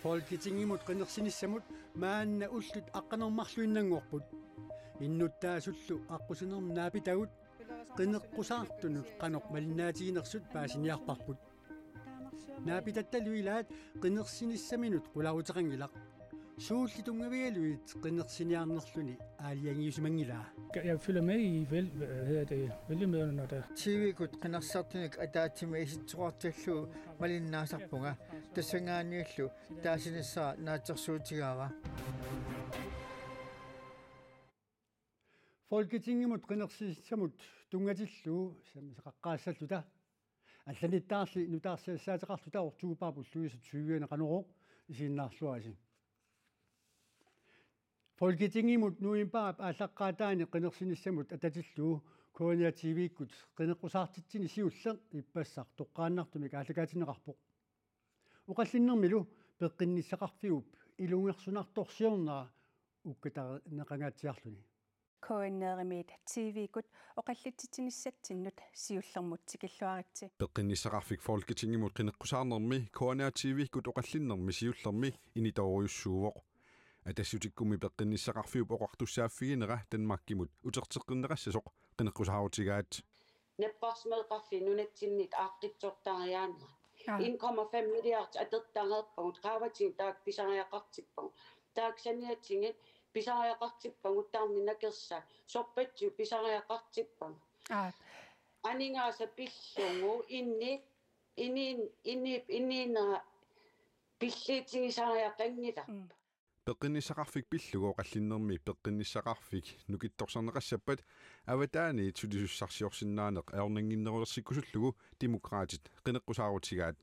Folketingimut qinnersinissamut maanna ullut aqqanermarluinnanngorput innuttaasullu aqqusinernaapitagut qinneqqusaartunut qanoq malinnaatiginersut paasiniarparput naapitattaluilaat qinnersinissaminut qularuteqangilaq suullitungavialuit qinnersiniarnerluni aaliangiusumangilaa. Jeg følger med i vælgemøderne, når der... TV-kut qinnersartunik ataatimi isitsuartallu malinnaasarpunga tassangaaniullu taasinissara naatsersuutigaava. Folketingimut qinnersinissamut tungatillu saqaqqaassalluta алланиттаарли нутаарсаасаатеқарлута ортугупаапуллуисат сууианеқанероқ исиннаарлуаси Folketingimut nuimpaap ааллаққаатаани qinnersinissamut ататиллуу Korea TV-кут qinneqqusаарtitsini siulleq иппассақ тоққааннартумик ааллакаатинеқарпоқ уқаллиннэрмилу пеққинниссақарфигуп илунгерсунарторсиорнера уккатарнеқангаатсиарлуни Koenneerimit TV-kut oqallitsitsinissattinnut siullermuttikilluaritsi peqinnissaqarfik Folketingimut qinneqqusaarnermi Korea TV-kut oqallinnermi siullermi initooriussuuvoq атассутиккуми пеққинниссақарфиуп оқартуссааффигинера Данмаркимут утертерқиннеқассасоқ qinneqqusaautigaat наппарсмеэқарфи нунатсинник ааққитсортариаанера 1,5 миллиард атертаареерпагут qaavatin taak pisariaqartippagu taaksaниатсигит pisariaqartippagut taarninakерса сорпатсу pisariaqartippagu анингааса пиллугу инниинера пиллиитигисариақангила peqinnissaqarfik pillugu oqallinnermi peqinnissaqarfik nukittorserneqassappat avataani tulisussarsiorsinnaaneq aornanginnerulersikkusullugu demokraatit qinneqqusaaruutigaat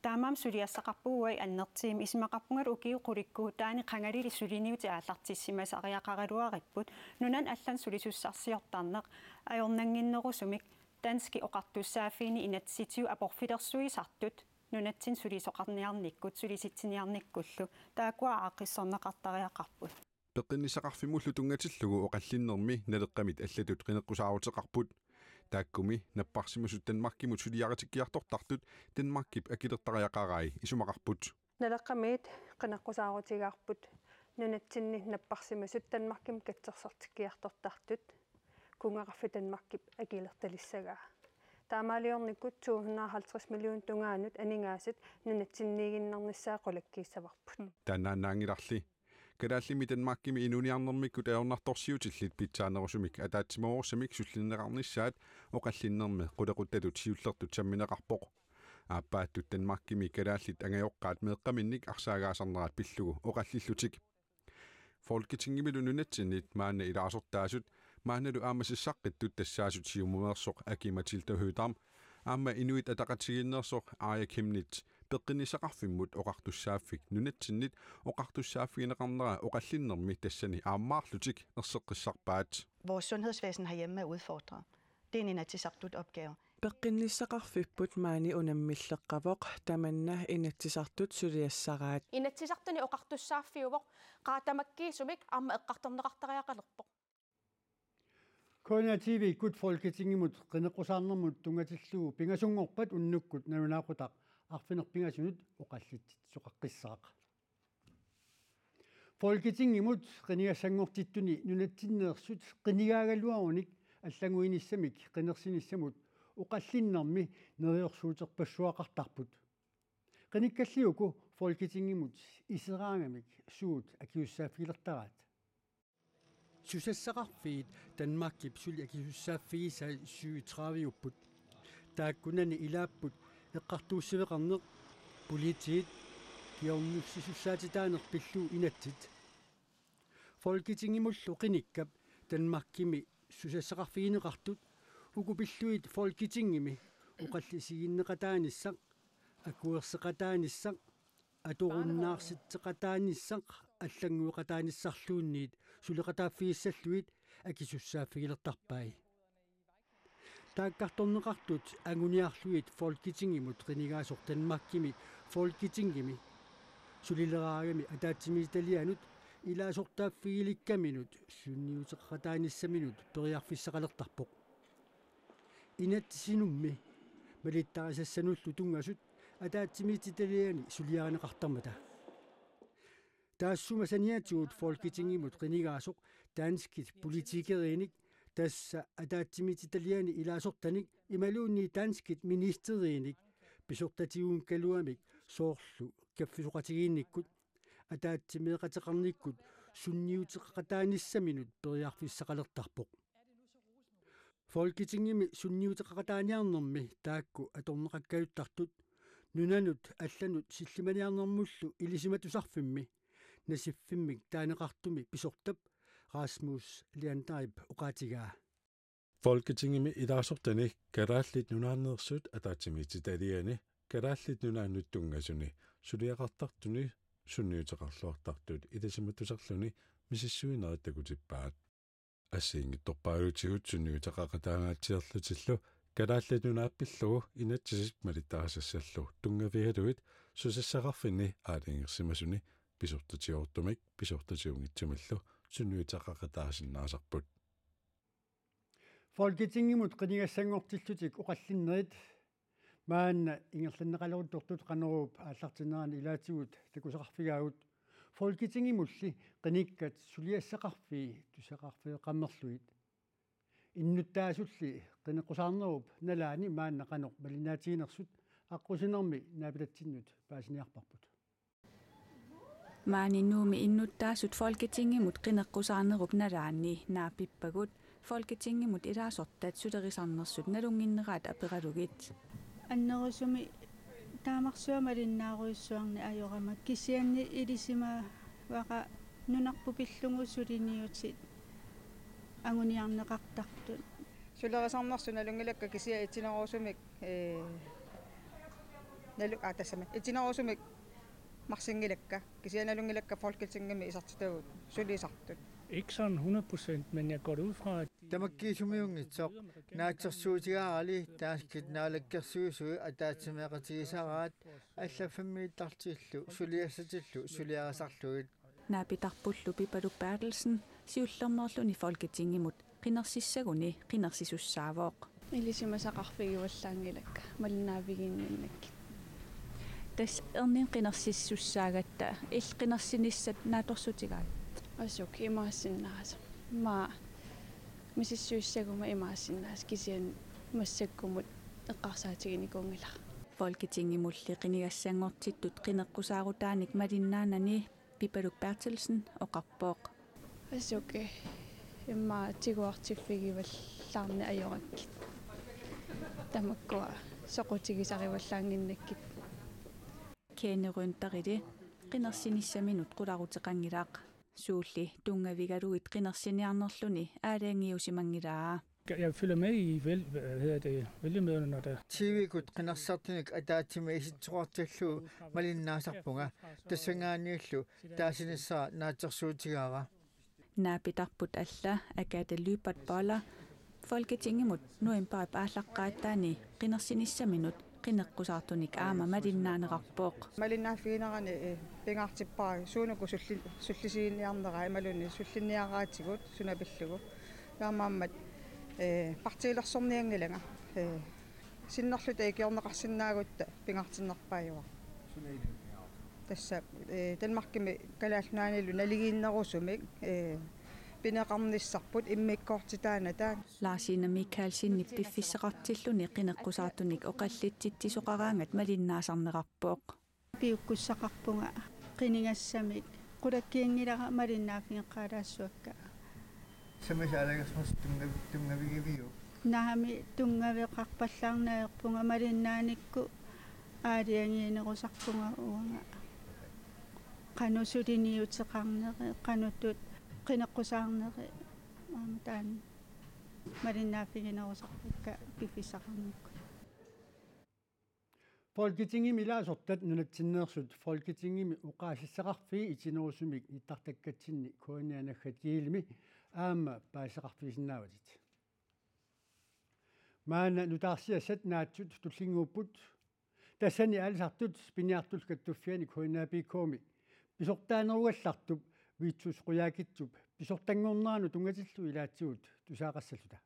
Taamam suliassaqarpuuai annertiim isimaqarpungalu ukiu qulikku taani qangalili suliniuti aallartissimas ariaqaraluaripput nunan allan sulisussarsiortarneq aornanginnerusumik danski oqartussaafiini inatsitiu aporfilersuisartut nunatsin sulisoqarniarnikkut sulisitsiniarnikkullu taakua aaqissorneqartariaqarput peqinnissaqarfimullu tungatillugu oqallinnermi naleqqamit allatut qinneqqusaaruteqarput taakkumi napparsimusut Danmarkimut suliaritikkiartortartut Danmarkip akilertariaqarai isumaqarput naleqqamit qinneqqusaaruutigaarput nunatsinni napparsimusut Danmarkim katsersertikkiartortartut kungaqarfi Danmarkip akilertalissagaa таамаалиорниккут 250 миллион тунгаанут анингаасат нунатсиннигиннарнissaа qulakkiissavarput тааннаангиларли калааллими Данмаркими инуниарнэрмиккут аорнарторсиутиллит питсаанерусумик атаатсимоорсамик суллиннеқарнissaат оқаллиннэрми qulaquttatut siullertut самминеқарпоқ ааппааттут Данмаркими калааллит ангайоққаат меэққаминник арсаагаасарнерат пиллугу оқаллиллутик Folketingimilu nunatsinit maanna ilaasорtaasut maannalu aamassissaqqittut tassaasut siumumersoq akimatilta høydarm aamma inuit ataqatiginnersoq Arja Kimnit peqqinissaqarfimmut oqartussaaffik nunatsinit oqartussaafigineqarnera oqallinnermi tassani aammaarlutik nerseqqissarpaat Vores sundhedsvæsen herhjemme er udfordret. Det er en inatsisartut opgave. peqqinissaqarfipput maani unammilleqqavoq tamanna inatsisartut suliassaraat inatsisartuni oqartussaafiuvoq qaatamakkiisumik amma eqqartorneqartariaqalerpoq Korea TV-kut Folketingimut qinneqqusaarnermut tungatillugu pingasungorpat unnukkut nanunaaqutaq arfinerpingasunut oqallitit soqaqqissaraq Folketingimut qinigassangortittuni nunatsinneersut qinigaagalluarunik аллагуинissамик qinnersinissamut uqallinnermi neriorsuuterpassuaqartarput qinikkalliuku Folketingimut iseraangamik suut akiussaafilertaraat susassaqarfiit Danmarkip suli akiussaaffigisa 37upput taakkunani ilaapput eqqartuussiveqarneq politiit kiornussusaatitaaner pillu inatsit Folketingimullu qinikkap Danmarkimi susassaqarfigineqartut ukupilluit Folketingimi uqallisiginneqataanissaq akuerseqataanissaq atorunnaarsittaqataanissaq аллангуеqataanissarluunniit suleqataaffigissalluit akisussaafigilertarpai taakkartorneqartut anguniarluit Folketingimut qinigaasor Danmarkimi Folketingimi sulileraagami ataatsimiitalianut ilaasortaaffigilikkaminut sunniuteqataanисsamинут периарфиссақалертарпоқ инатсинумми малиттарисассануллу тунгасут атаатсимиититалиани сулиаринеқартармата Taassuma saniatuut folketingimut qinigaasuq taanskit politikeriinik tassa ataatsimit italiani ilaasortanik imaluunni taanskit ministeriinik pisortatigun kaluamik soorlu kaffisuqatigiinnikkut ataatsimeeqateqarnikkut sunniuteqaqataanисsamинут периарфиссақалертарпоқ folketingimi sunniuteqaqataaniarnermi taakku atorneqakkayuttартут нунанут алланут силлиманиарнэрмуллу илисиматусарфимми насиффиммик таанеқартуми писортап Rasmus Liandaib uqaatigaa Folketingimi ilaasortani karaаллит нунааннерсут атаатсимититалиани karaаллит нунааннуттунгасуни сулиақартартуни сунниутеқарлуартартут илисиматусарлуни мисиссуинеритакутиппаат ассиингитторпаалутигут сунниутеқақатаагаатсиерлутиллу karaаллит нунааппиллугу инатсисит малиттаасассаллу тунгавигалуит сусассақарфини аалингерсимасуни писортатиортумик писортатиунгитсумаллу sunniutaqaqataasinnaaserput Folketingimut qinigassangortilllutik uqallinnerit maanna ingerlanneqaloruttortut qaneruup aallartineraani ilaatigut takusaqarfigaagut Folketingimulli qinikkat suliassaqarfii tusaqarfeeqammerluit innuttaasulli qinequsaarnerup nalaani maanna qanoq malinaatiginersut aqqusинерми naapitatsinnut paasiniarparput Maaninnuumi innuttaasut Folketingimut qineqqusаарnerup nalaanni naapippagut Folketingimut ilaasortat sulerisarnersut nalunginneraat aperalugit аннерусуми таамарсуамалиннааруйссуарни ajorama kisianni ilisima waqa nunarpu pillungu suliniutit anguniarneqartartut sulerisarnersu nalungilakka kisia itinerusumik naluk atasama itinerusumik marsingilakka kisianalungilakka Folketingimi isartitagut sulisartut Ikke sådan 100%, men jeg går ud fra, at тамаккисумиунгитсоқ наатсерсуутигаали тааскит наалаккерсуусуи атаатсимеқатигисараат аллаффаммииттартиллу сулиассатиллу сулиарасарлуит naapitарпуллу Pipaluk Bertelsen siullernerluni Folketingimut qinersissaguni qinersisussaavuoq илисимасақарфигиваллаангилакка малиннаавигиинниннакки тас эрнин qinersissussaagatta qinersinissat naatorсутигаа асук имаассиннааса ма мисиссуиссагума имаассиннаас кисиан массаккумут эққарсаатигиникунгила Folketingimulli qinigassangortittut qineqqusаарutaanik malinnaanani Pipaluk Bertelsen oqarpooq асук имма тигуартиффигиваллаарни ajorакки тамаккуа соқутигисариваллаангиннаккит кeeneruntarili qinersinissaminut qularutеqangilaaq suulli tungavigaluit qinersiniarnerluni aalaangiusimangilaa jeg følger med i vælgemøderne, når der... TV-kut qinarsartinik ataatimi isitsuartallu malinnaasarpunga tassangaaniullu taasinissara naatsersuutigaara naapitarput alla akaatalluipat paala Folketingimut nuimparip aallaqqaattaani qinersinissaminut qineqqusartunik aama malinnaanerarpooq малиннаафигинерани пингаартиппаа суунуку суллисиинниарнера ималуни суллинниараатигут сунапиллугу яамааммат партиилерсорниангилага синнерлута икиорнеқарсинаагутта пингаартиннерпааюа тасса Danmarkimi калаалнаанииллу налигииннерусумик пинеқарниссарпут иммиккоортитааната Larsina Mikaelsinni piffisseqartilluni qineqqusartunik oqallitsitsisuqaraangat malinnaasarnerarpooq piukkussaqarpunga qinigassamik qulakkiingilara malinnaafiinqaalaassuakka самасаалагерсмас тунгавигивиу нахами тунгавеқарпаллаарнааерпунга малиннааникку аалиангиинерусарпунга уунга qanusuliniuteqarneri qanutut qineqqusаарneri taan малиннаафигинерусарпукка пиффисақарникку Folketingimi ilaasortat nunatsinneersut Folketingimi uqaasissaqarfii itinerusumik ittартаккатсинни куанианаггат киилми аама паасеқарфисиннааватит маана нутаарсиассат наатсут туллингууппут тассани аалисартут пиниартул каттуффиани куанаапиккууми писортаанеругаллартуп виитсус қуяакитсуп писортангорнаану тунгатиллу илаатсигут тусаақассалута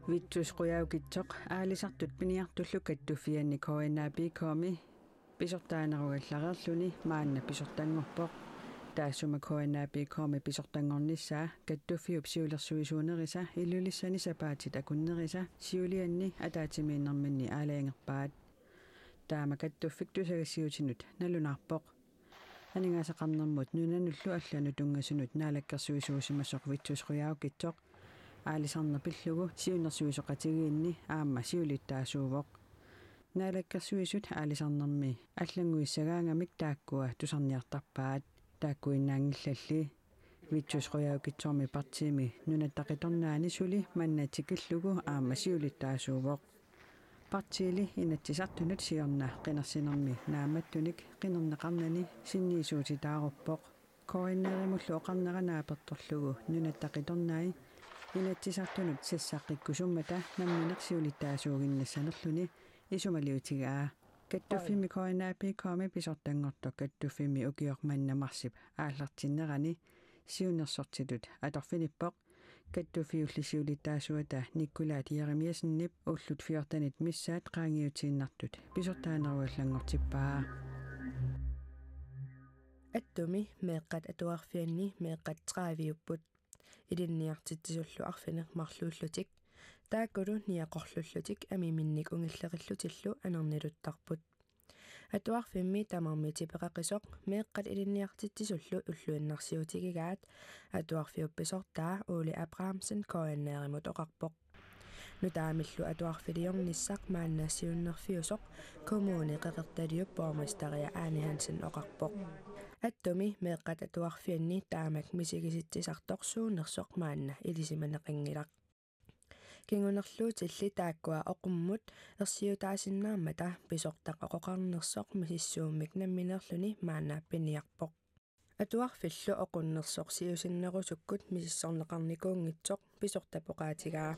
Vittus quyaukitsoq aalisartut piniartullu kattuffianni koinaapikoomi Pisortaanarugallareerluni maanna pisortangorpoq taassuma KNAPKoomi pisortangornissaa kattuffiup siulersuisuunerisa illulissani sapaatit akunnerisa siulianni ataatimiinnerminni aalaangerpaat taama kattuffik tusagassiutinut nalunarpoq aningaasaqarnermut nunanullu allanu tungasunut naalakkersuisuusimassoq vitsusruyaukitsoq aalisarnerpillugu siunnersuisoqatigiinni aamma siulittaasuuvoq naalakkersuisut aalisarnermi аллангуиссагаангамик тааккуа тусарниартарпаат тааккуиннаангилlalli vitsusruyaukitsormi partiimi nunаттақиторнаани сули маннатикиллугу аама сиулиттаасуувоқ партиили инатсисартунут сиорнаа қинерсинерми нааматтуник қинернеқарнани синниисуутитааруппоқ коиннеримуллу оқарнеранааперторлугу нунаттақиторнаи инатсисартунут сассаққиккусуммата намминерсиулиттаасуугиннассанерлүни исумалиутигаа каттуффими KNAPKoomi писортангортоқ каттуффими укиорманнамарсип ааллартиннерани сиунерсортитут аторфиниппоқ каттуффиуллисиулиттаасуата никкулаат Еремиасиннип уллут фиортанит миссаат qaangiutiinnartut писортаанеруаллангортиппаа аттуми меэққат атуарфианни меэққат траавиуппут илинниартитсуллу арфинеқ марлууллутик тааккулу ниақорлуллутик амиминник унгиллериллутиллу анернилуттарпут атуарфимми тамармити пеқақисоқ меэққат илинниартитсуллу уллуиннарсиутигигаат атуарфиупписортаа Ули Абрамсен KNARimut оқарпоқ нутаамиллу атуарфилиорниссақ мааннаассиуннерфиусоқ коммуни қеқерталиуп боормистария Аани Хансен оқарпоқ аттуми меэққат атуарфианни таамак мисигиситсисарторсуунерсоқ маанна илисиманеқингилақ кингунерлуутилли тааккуа оқуммут ерсиутаасиннааммата писортақ оқоқарнерсоқ мисиссууммик намминерлүни мааннааппиниарпоқ атуарфиллу оқуннерсоқ сиусиннерусуккут мисиссорнеқарникуунгитсоқ писортапоқаатигаа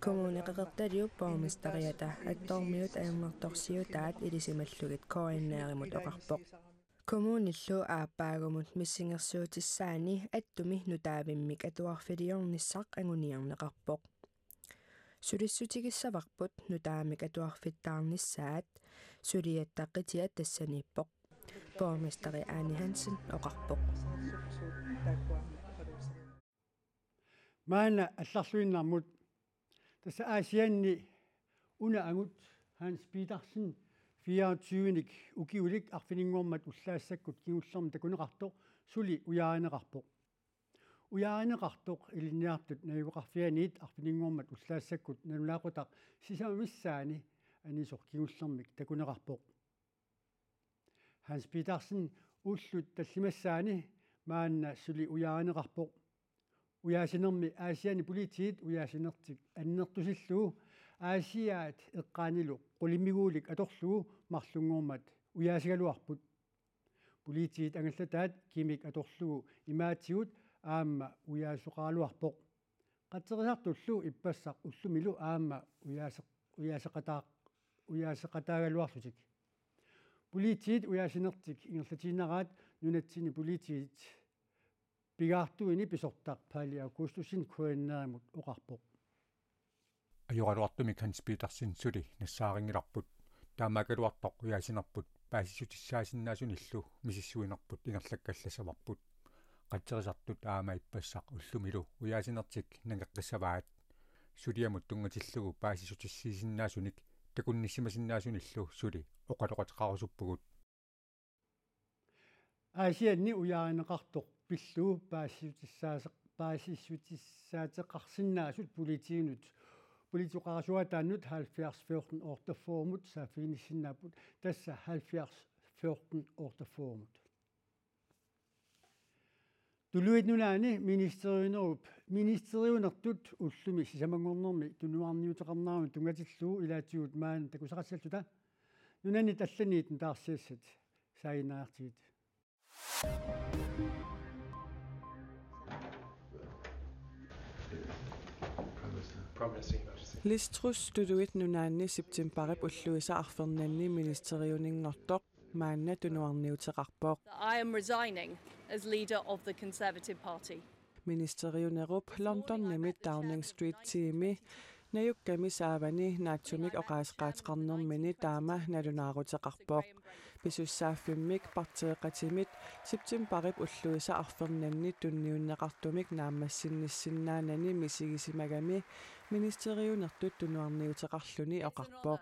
коммуни қеқерталиуп боормистариата аттормиут аернерторсиутаат илисималлугит KNARimut оқарпоқ коммуниллу ааппаагумут миссингерсуутиссаани аттуми нутаавиммик атуарфилиорниссақ ангуниарнеқарпоқ сулиссутигиссаварпут нутаамик атуарфиттаарниссаат сулиаттаққитиат тассанииппоқ боормистари Аани Хансен оқарпоқ маана алларлуиннармут тасса аасианни уна ангут Hans Petersen 24ник укиулик арфинингуормат уллаассаккут кигуллерми такунеқартоқ сули уяанеқарпоқ уяанеқартоқ илинниартут навиуқарфианиит арфинингуормат уллаассаккут налунаақутақ сисамамиссаани анисоқ кигуллермик такунеқарпоқ Hans Petersen уллут таллимассаани маанна сули уяанеқарпоқ уяасинерми аасиани политиит уяасинертик аннертусиллуу аасиаат эққаанилу qulimiiguulik atorlugu marlunguurmat uyaasigaluarput politiit angallatаат kimik atorlugu imaatigut aamma uyaasuqaaluarpoq qatterisartullu ippassaq ullumilu aamma uyaasaqataagaluarlutik politiit uyaasinertik ingerlatiinaraat nunatsini politiit pigaartuini pisortaq paali augustusin KNARimut oqarpoq ajorluartumik Hans Petersen suli nassaaringilarput taamakaluartoq uyaasinerput paasissutissaasinnaasunnillu misissuinerput ingerlakkallassavarput qatterisartut aama ippassaq ullumilu uyaasinertik nangeqqissavaat suliamut tungatillugu paasissutissiisinnaasunik takunnissimasinnaasunnillu suli oqaloqatiqarusuppugut аасианни уяанеқартоқ пиллуу паассисутиссаатеқарсиннаасут политиинут политиқарасуатааннут 70-14 ортерфоормут саафиниссиннааппут тасса 70-14 ортерфоормут тулуитнулаани министериунертут уллуми сисамангорнерми тунуарниутеқарнаарми тунгатиллуу илаатигут маан такусақассаллута нунани талланиит таарсиассат саагинаартигит Listrus studuit nunaanni septemberip ulluisa arfernanni ministeriuninngortoq maanna tunuarniuteqarpoq. I am resigning as leader of the Conservative Party. Ministeriunerup London nimi Downing Street tiimi nayukkami saavani naatsumik oqaasqaatiqarnermini taama nalunaaruteqarpoq Pisussaaffimik parteeqatimit Septemberip ulluisa arfernanni tunniunneqartumik naammassinnissinnaanani misigisimagami ministeriunertut tunuarniuteqarluni oqarpoq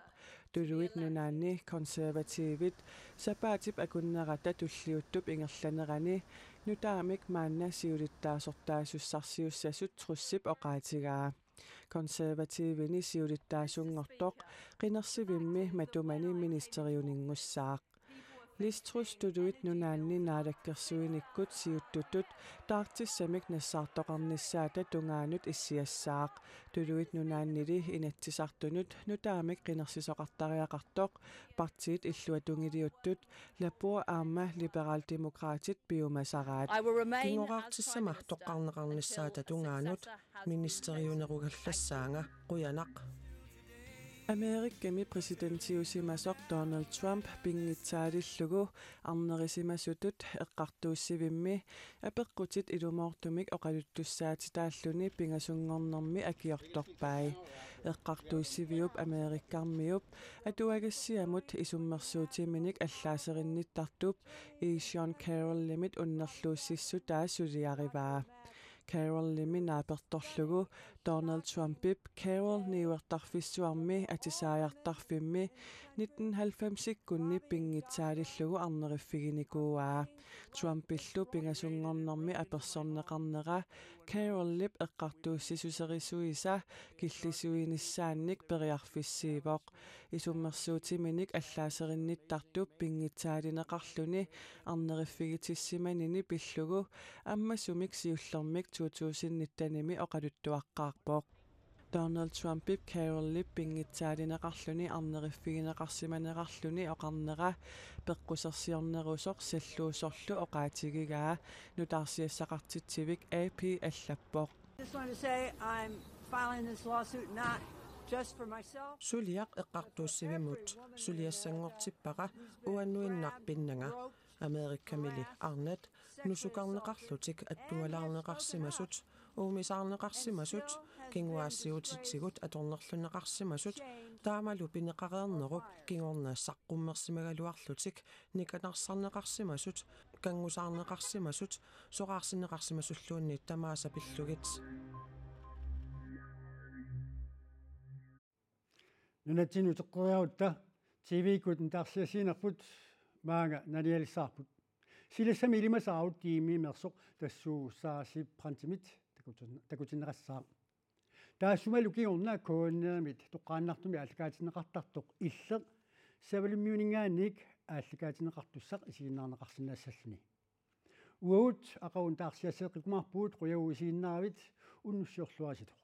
tuluit nunaanni konservatiivit sapaatip akunnerata tulliuttup ingerlanerani nutaamik maanna siulittaasortaasussarsiussasut trussip oqaatigaa konservatiivini siulittaasungortoq qinersivimmi matumani ministeriuninngussaaq Listrus tuluit nunaanni naalakkersuinikkut siuttutut taartissamik nassaartoqarnissaata tungaanut issiassaaq tuluit nunaannili inatsisartunut nutaamik qinersisoqartariaqartoq partiit illuatungiliuttut lapua aama liberaldemokraatit piumasaraat kingoraartissamah toqqarneqarnissaata tungaanut ministeriunerugallassaanga quyanaq Amerikkami presidentiusimasoq Donald Trump pingitsaalillugu arnerisimasutut eqqartuussivimmi apeqqutit ilumoortumik oqaluttussaatitaalluni pingasungornermi akiortorpai eqqartuussiviup Amerikkarmiup atuagassiamut isummersuutiminik allaaserinittарtup Sean Carroll limit unnerluussissutaa suliarivaa Carroll limi naapertorlugu Donald Trumpip Carroll niuertarfissuarmi atisaajartarfimmi 1990-sikkunni pingitsaalillugu arneriffiginikuaa Trumpillu pingasungornermi apersorneqarnera Carrollip eqqartuussisuserisuisa killisuinissaannik periarfissiivoq isummersuutiminik allaaserinittарtup pingitsaalinеqarluni arneriffigitissimанини pillugu аммасумик сиуллермик 2019-ними оқалуттуаққаарпоқ Donald Trumpip Carrollip pingitsaalinеқарлүни арнериффигинеқарсиманеқарлүни оқарнера пеққусерсиорнерусоқ саллуусорлу оқаатигигаа нутаарсиассақартитсивик AP аллаппоқ Suliaq eqqartuussivimut suliassangortippaqa uannuinnaarpinnanga Amerikkamili arnat nusukarneqarlutik attualaarneqarsimasut uumisaarneqarsimasut kinguaassiutitsigut atornerluneqarsimasut taamalu pineqareernerup kingornaassaqqummерсимагалуарлутик никанарсарнеқарсимасут кангусаарнеқарсимасут соқарсинеқарсимасуллуунни тамааса пиллугит нунатсину теққориарутта TV-кут таарсиасиинерпут маага налиалиссаарпут силассами илимасаарут тиимиимерсоқ тассууссааси прантимит такутиннеқассаа таассумалу киорнаа кооннерамит тоққааннартуми ааллакаатинеқартартоқ иллеқ савалиммиунингаанник ааллакаатинеқартуссақ исигиннаарнеқарсинаассаллуни уут ақаун таарсиассеэқикмаарпуут қуягу исигиннааравит уннуссиорлуаситоқ